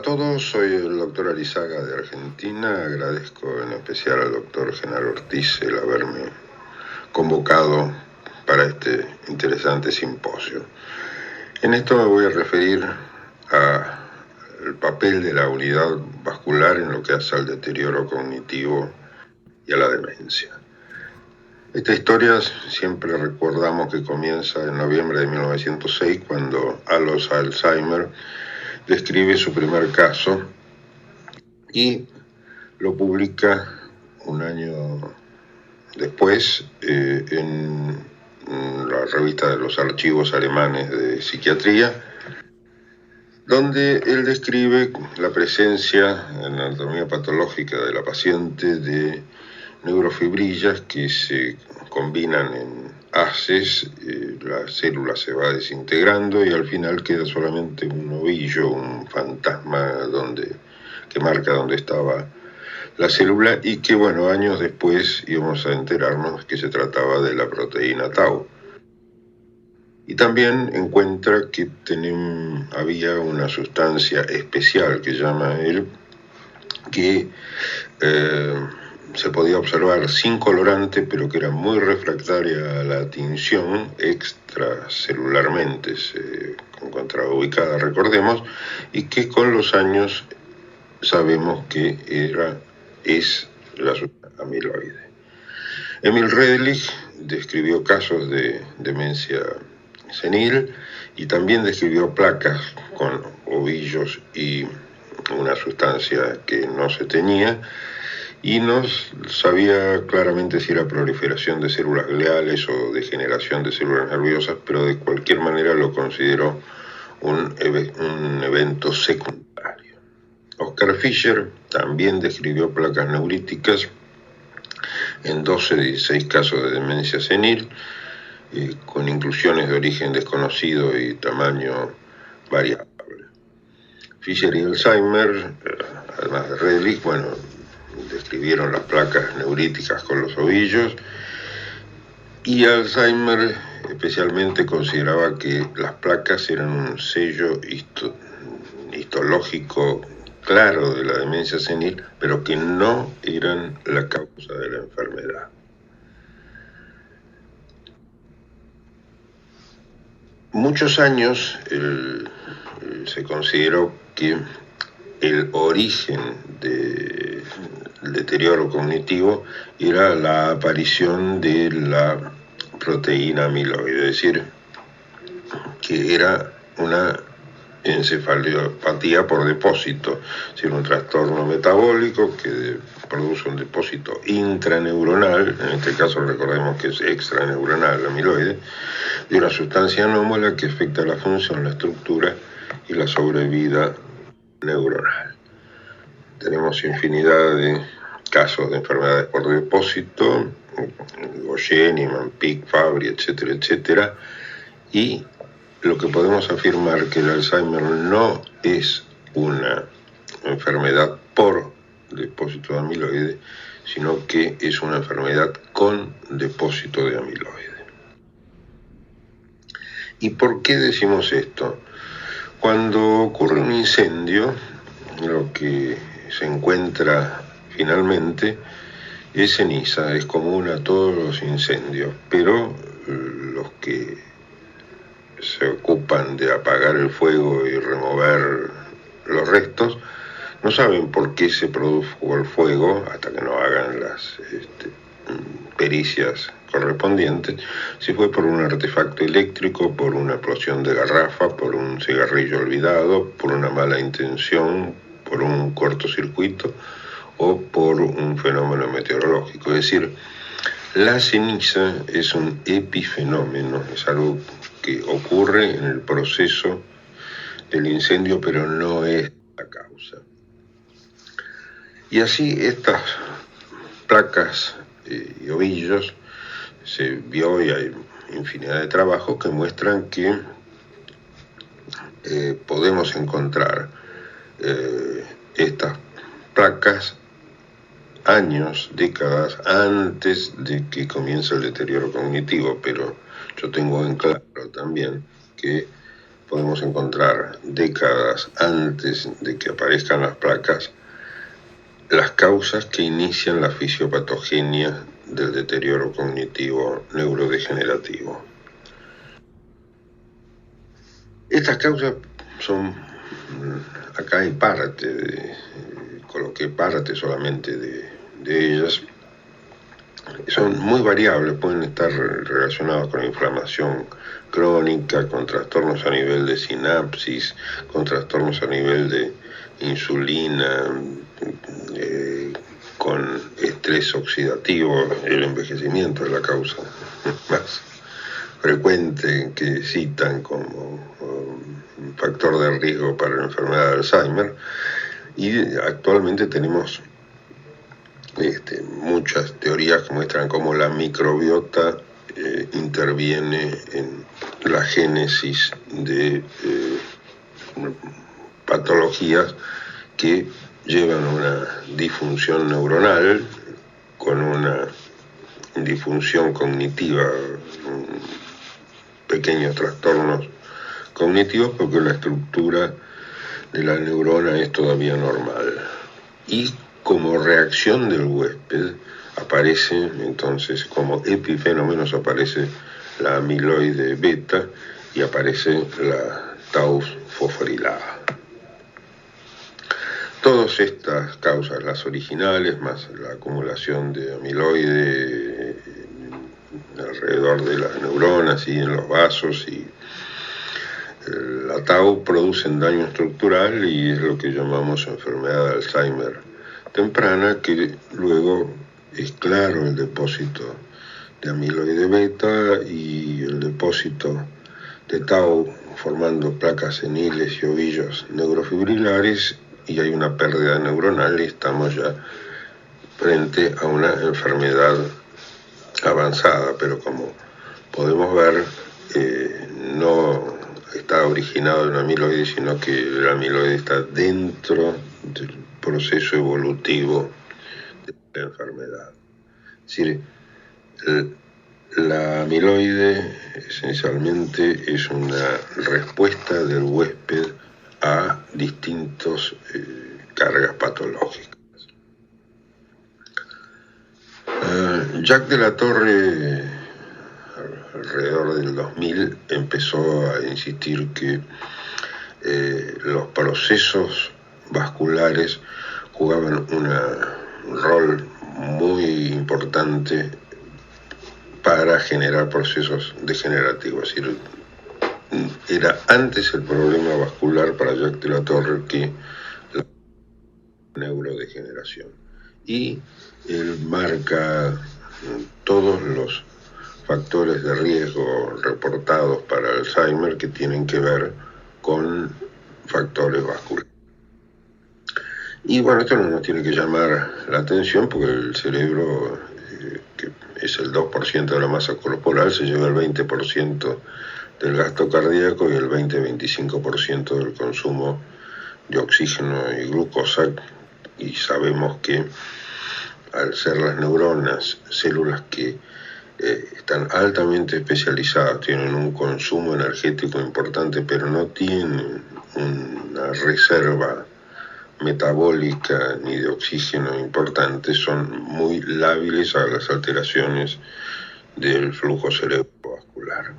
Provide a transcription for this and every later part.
todos, soy el doctor Alizaga de Argentina. Agradezco en especial al doctor Genaro Ortiz el haberme convocado para este interesante simposio. En esto me voy a referir al papel de la unidad vascular en lo que hace al deterioro cognitivo y a la demencia. Esta historia siempre recordamos que comienza en noviembre de 1906, cuando Alois Alzheimer describe su primer caso y lo publica un año después en la revista de los archivos alemanes de psiquiatría, donde él describe la presencia en la anatomía patológica de la paciente de neurofibrillas que se combinan en haces, la célula se va desintegrando y al final queda solamente un ovillo, un fantasma que marca dónde estaba la célula, y que, bueno, años después íbamos a enterarnos que se trataba de la proteína tau. Y también encuentra que había una sustancia especial que llama él, que se podía observar sin colorante, pero que era muy refractaria a la tinción, extracelularmente se encontraba ubicada, recordemos, y que con los años sabemos que es la sustancia amiloide. Emil Redlich describió casos de demencia senil y también describió placas con ovillos y una sustancia que no se tenía, y no sabía claramente si era proliferación de células gliales o degeneración de células nerviosas, pero de cualquier manera lo consideró un evento secundario. Oscar Fischer también describió placas neuríticas en 12 de 16 casos de demencia senil, con inclusiones de origen desconocido y tamaño variable. Fischer y Alzheimer, además de Redlich, describieron las placas neuríticas con los ovillos, y Alzheimer especialmente consideraba que las placas eran un sello histológico claro de la demencia senil, pero que no eran la causa de la enfermedad. Muchos años se consideró que el origen del deterioro cognitivo era la aparición de la proteína amiloide, es decir, que era una encefalopatía por depósito, es decir, un trastorno metabólico que produce un depósito intraneuronal, en este caso recordemos que es extraneuronal la amiloide, de una sustancia anómala que afecta la función, la estructura y la sobrevida neuronal. Tenemos infinidad de casos de enfermedades por depósito, Gaucher, Niemann-Pick, Fabry, etcétera, etcétera, y lo que podemos afirmar que el Alzheimer no es una enfermedad por depósito de amiloide, sino que es una enfermedad con depósito de amiloide. ¿Y por qué decimos esto? Cuando ocurre un incendio, lo que se encuentra finalmente es ceniza, es común a todos los incendios, pero los que se ocupan de apagar el fuego y remover los restos no saben por qué se produjo el fuego hasta que no hagan las pericias correspondientes, si fue por un artefacto eléctrico, por una explosión de garrafa, por un cigarrillo olvidado, por una mala intención, por un cortocircuito o por un fenómeno meteorológico. Es decir, la ceniza es un epifenómeno, es algo que ocurre en el proceso del incendio, pero no es la causa. Y así estas placas y ovillos se vio, y hay infinidad de trabajos que muestran que podemos encontrar estas placas años, décadas antes de que comience el deterioro cognitivo, pero yo tengo en claro también que podemos encontrar décadas antes de que aparezcan las placas las causas que inician la fisiopatogenia del deterioro cognitivo neurodegenerativo. Estas causas son, acá hay coloqué parte solamente de ellas, son muy variables, pueden estar relacionadas con inflamación crónica, con trastornos a nivel de sinapsis, con trastornos a nivel de insulina, con estrés oxidativo. El envejecimiento es la causa más frecuente que citan como un factor de riesgo para la enfermedad de Alzheimer, y actualmente tenemos muchas teorías que muestran cómo la microbiota interviene en la génesis de patologías que llevan a una disfunción neuronal con una disfunción cognitiva, pequeños trastornos cognitivos, porque la estructura de la neurona es todavía normal. Y como reacción del huésped aparece entonces, como epifenómenos, aparece la amiloide beta y aparece la tau fosforilada. Todas estas causas, las originales, más la acumulación de amiloide alrededor de las neuronas y en los vasos, y la tau, producen daño estructural, y es lo que llamamos enfermedad de Alzheimer temprana, que luego es claro el depósito de amiloide beta y el depósito de tau formando placas seniles y ovillos neurofibrilares, y hay una pérdida neuronal y estamos ya frente a una enfermedad avanzada. Pero como podemos ver, no está originado en amiloide, sino que el amiloide está dentro del proceso evolutivo de la enfermedad. Es decir, la amiloide esencialmente es una respuesta del huésped a distintas cargas patológicas. Jacques de la Torre, alrededor del 2000, empezó a insistir que los procesos vasculares jugaban un rol muy importante para generar procesos degenerativos. Es decir, era antes el problema vascular para Jacques de la Torre que la neurodegeneración. Y él marca todos los factores de riesgo reportados para Alzheimer que tienen que ver con factores vasculares. Y bueno, esto no nos tiene que llamar la atención, porque el cerebro, que es el 2% de la masa corporal, se lleva el 20% del gasto cardíaco y el 20-25% del consumo de oxígeno y glucosa, y sabemos que al ser las neuronas células que están altamente especializadas, tienen un consumo energético importante, pero no tienen una reserva metabólica ni de oxígeno importante, son muy lábiles a las alteraciones del flujo cerebrovascular.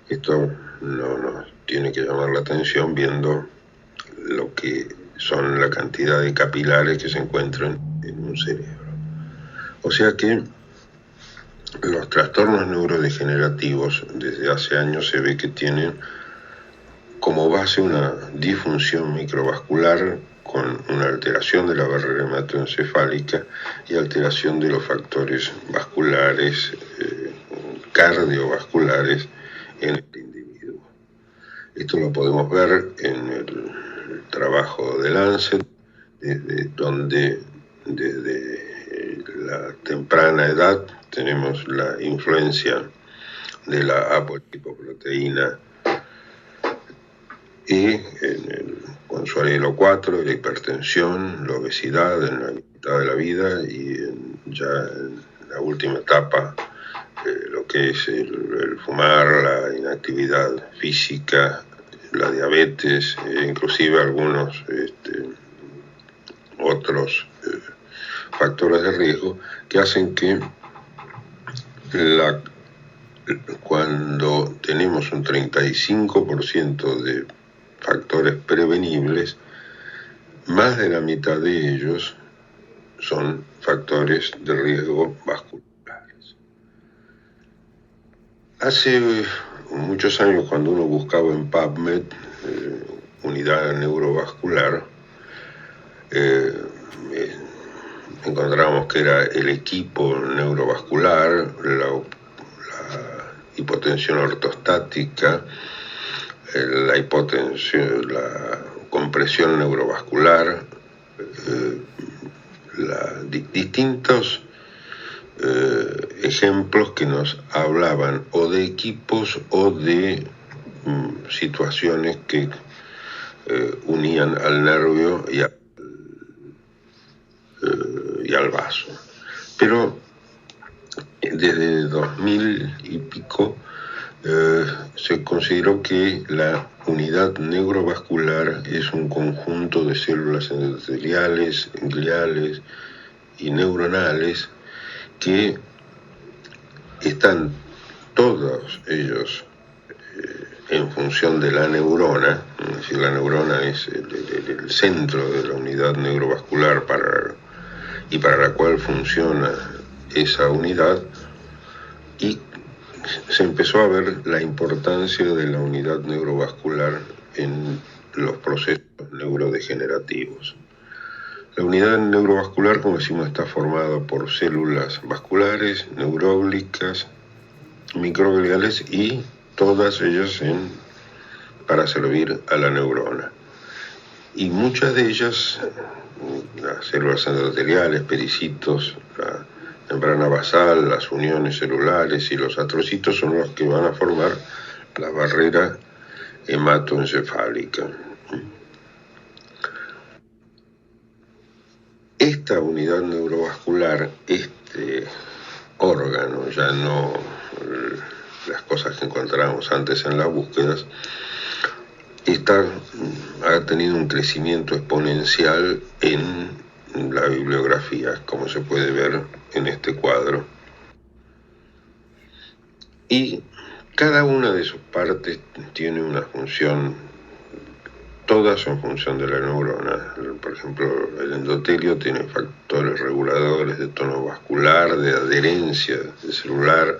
Esto no nos tiene que llamar la atención viendo lo que son la cantidad de capilares que se encuentran en un cerebro. O sea que los trastornos neurodegenerativos desde hace años se ve que tienen como base una disfunción microvascular con una alteración de la barrera hematoencefálica y alteración de los factores vasculares, cardiovasculares en el individuo. Esto lo podemos ver en el trabajo de Lancet, donde desde la temprana edad tenemos la influencia de la apolipoproteína y con su alelo 4, la hipertensión, la obesidad en la mitad de la vida, y ya en la última etapa lo que es el fumar, la inactividad física, la diabetes, inclusive algunos otros factores de riesgo que hacen que cuando tenemos un 35% de factores prevenibles, más de la mitad de ellos son factores de riesgo vasculares. Hace muchos años, cuando uno buscaba en PubMed unidad neurovascular, encontramos que era el equipo neurovascular, la hipotensión ortostática, la compresión neurovascular, distintos ejemplos que nos hablaban o de equipos o de situaciones que unían al nervio y al vaso. Pero desde 2000 y pico se consideró que la unidad neurovascular es un conjunto de células endoteliales, gliales y neuronales que están todos ellos en función de la neurona. Es decir, la neurona es el centro de la unidad neurovascular para la cual funciona esa unidad, y se empezó a ver la importancia de la unidad neurovascular en los procesos neurodegenerativos. La unidad neurovascular, como decimos, está formada por células vasculares, neurólogicas, microgliales y todas ellas para servir a la neurona. Y muchas de ellas, las células endoteliales, pericitos, la membrana basal, las uniones celulares y los astrocitos, son los que van a formar la barrera hematoencefálica. Esta unidad neurovascular, este órgano, ya no las cosas que encontrábamos antes en las búsquedas, ha tenido un crecimiento exponencial en la bibliografía, como se puede ver en este cuadro. Y cada una de sus partes tiene una función, todas en función de la neurona. Por ejemplo, el endotelio tiene factores reguladores de tono vascular, de adherencia celular,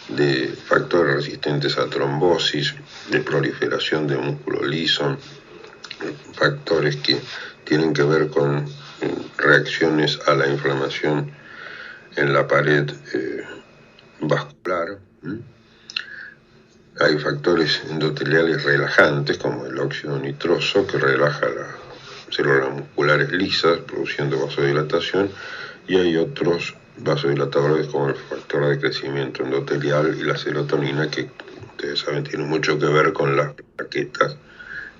de factores resistentes a trombosis, de proliferación de músculo liso, factores que tienen que ver con reacciones a la inflamación en la pared vascular. Hay factores endoteliales relajantes, como el óxido nitroso, que relaja las células musculares lisas, produciendo vasodilatación, y hay otros vasodilatadores como el factor de crecimiento endotelial y la serotonina, que ustedes saben tienen mucho que ver con las plaquetas.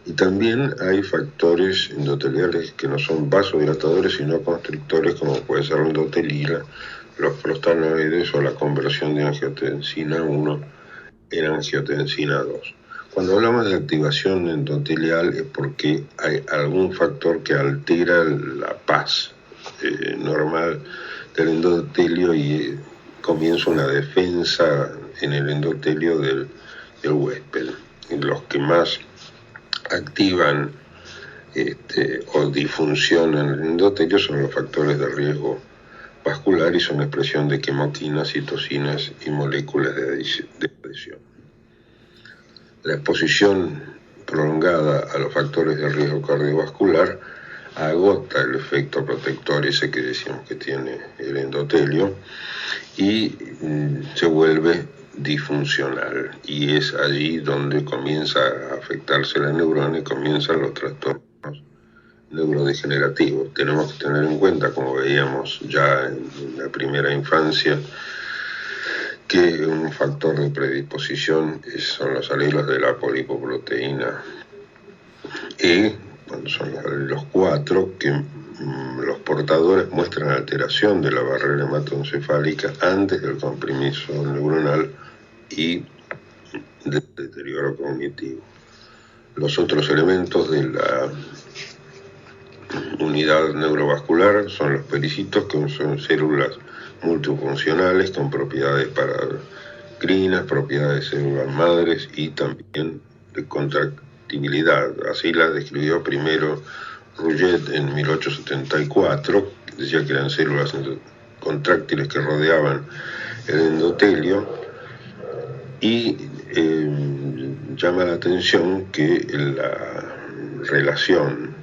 Y también hay factores endoteliales que no son vasodilatadores sino constrictores, como puede ser la endotelina, los prostanoides o la conversión de angiotensina 1 en angiotensina 2. Cuando hablamos de activación endotelial es porque hay algún factor que altera la paz normal del endotelio y comienza una defensa en el endotelio del huésped. Y los que más activan o disfuncionan el endotelio son los factores de riesgo vascular y son expresión de quimoquinas, citocinas y moléculas de adhesión. La exposición prolongada a los factores de riesgo cardiovascular agota el efecto protector ese que decíamos que tiene el endotelio y se vuelve disfuncional, y es allí donde comienza a afectarse la neurona y comienzan los trastornos neurodegenerativos. Tenemos que tener en cuenta, como veíamos ya en la primera infancia, que un factor de predisposición son los alelos de la polipoproteína E, cuando son los alelos 4, que los portadores muestran alteración de la barrera hematoencefálica antes del compromiso neuronal y del deterioro cognitivo. Los otros elementos de la unidad neurovascular son los pericitos, que son células multifuncionales con propiedades paracrinas, propiedades de células madres y también de contractibilidad. Así las describió primero Rouget en 1874, decía que eran células contráctiles que rodeaban el endotelio, y llama la atención que la relación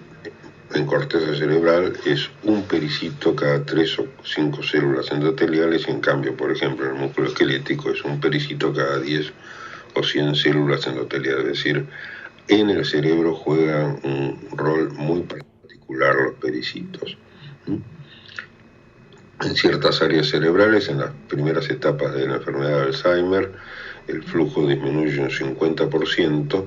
en corteza cerebral es un pericito cada 3 o 5 células endoteliales, y en cambio, por ejemplo, en el músculo esquelético es un pericito cada 10 o 100 células endoteliales. Es decir, en el cerebro juegan un rol muy particular los pericitos. En ciertas áreas cerebrales, en las primeras etapas de la enfermedad de Alzheimer, el flujo disminuye un 50%,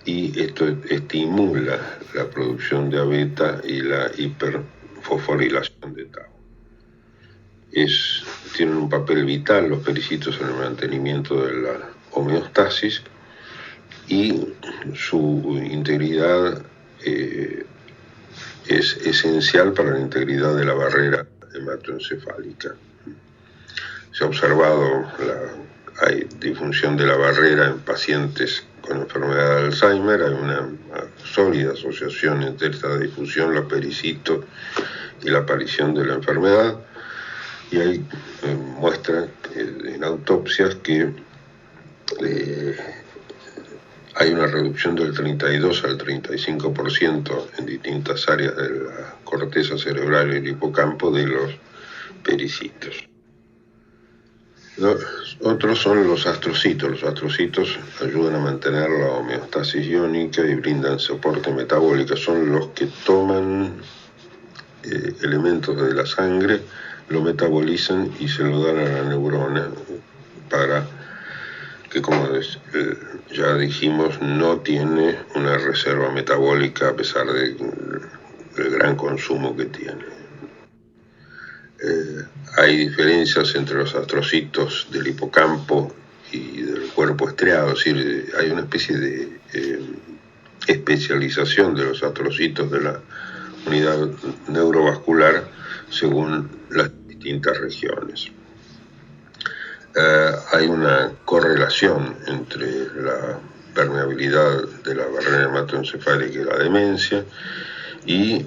y esto estimula la producción de A-beta y la hiperfosforilación de tau. Tienen un papel vital los pericitos en el mantenimiento de la homeostasis, y su integridad es esencial para la integridad de la barrera hematoencefálica. Se ha observado hay disfunción de la barrera en pacientes con enfermedad de Alzheimer. Hay una sólida asociación entre esta difusión, los pericitos y la aparición de la enfermedad, y hay muestras en autopsias que hay una reducción del 32 al 35% en distintas áreas de la corteza cerebral y el hipocampo de los pericitos. Los otros son los astrocitos. Los astrocitos ayudan a mantener la homeostasis iónica y brindan soporte metabólico. Son los que toman elementos de la sangre, lo metabolizan y se lo dan a la neurona para que, como ya dijimos, no tiene una reserva metabólica a pesar del gran consumo que tiene. Hay diferencias entre los astrocitos del hipocampo y del cuerpo estriado, es decir, hay una especie de especialización de los astrocitos de la unidad neurovascular según las distintas regiones. Hay una correlación entre la permeabilidad de la barrera hematoencefálica y la demencia, y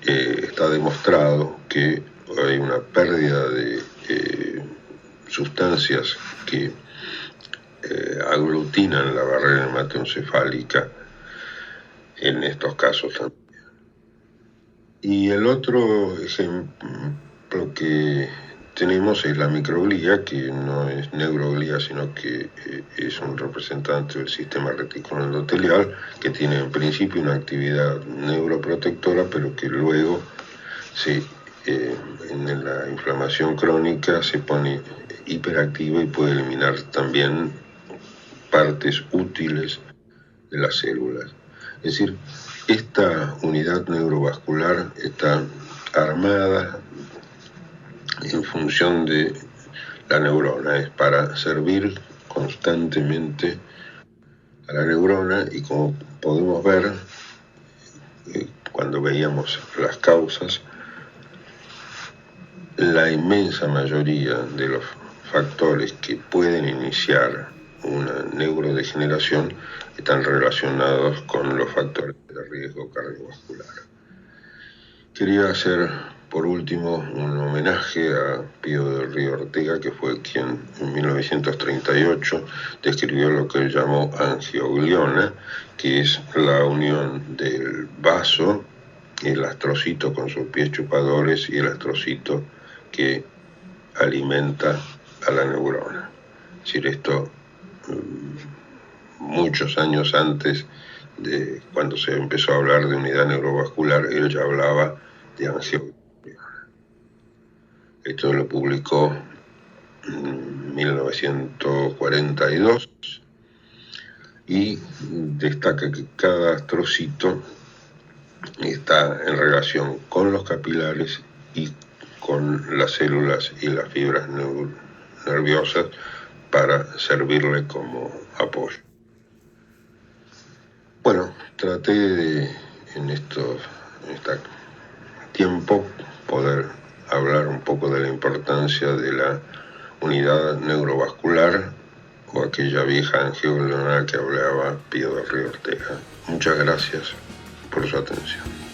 está demostrado que hay una pérdida de sustancias que aglutinan la barrera hematoencefálica en estos casos también. Y el otro ejemplo que tenemos es la microglía, que no es neuroglía, sino que es un representante del sistema reticular endotelial, que tiene en principio una actividad neuroprotectora, pero que luego en la inflamación crónica se pone hiperactiva y puede eliminar también partes útiles de las células. Es decir, esta unidad neurovascular está armada en función de la neurona, es para servir constantemente a la neurona, y como podemos ver cuando veíamos las causas, la inmensa mayoría de los factores que pueden iniciar una neurodegeneración están relacionados con los factores de riesgo cardiovascular. Quería hacer, por último, un homenaje a Pío del Río Ortega, que fue quien en 1938 describió lo que él llamó angiogliona, que es la unión del vaso, el astrocito con sus pies chupadores y el astrocito que alimenta a la neurona. Es decir, esto muchos años antes de cuando se empezó a hablar de unidad neurovascular, él ya hablaba de angiogliona. Esto lo publicó en 1942 y destaca que cada astrocito está en relación con los capilares y con las células y las fibras nerviosas para servirle como apoyo. Bueno, traté de en este tiempo poder hablar un poco de la importancia de la unidad neurovascular o aquella vieja angioglonal que hablaba Pío de Río Ortega. Muchas gracias por su atención.